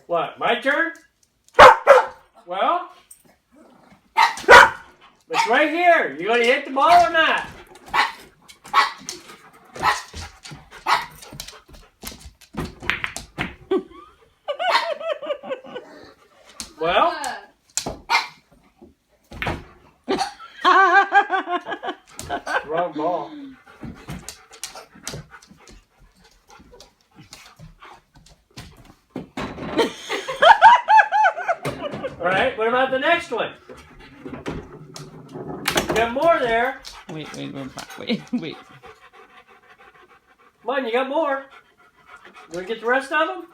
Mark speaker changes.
Speaker 1: What, my turn? Well, it's right here. You gonna hit the ball or not? Well, wrong ball. All right, what about the next one? You got more there.
Speaker 2: Wait.
Speaker 1: Come on, you got more. You want to get the rest of them?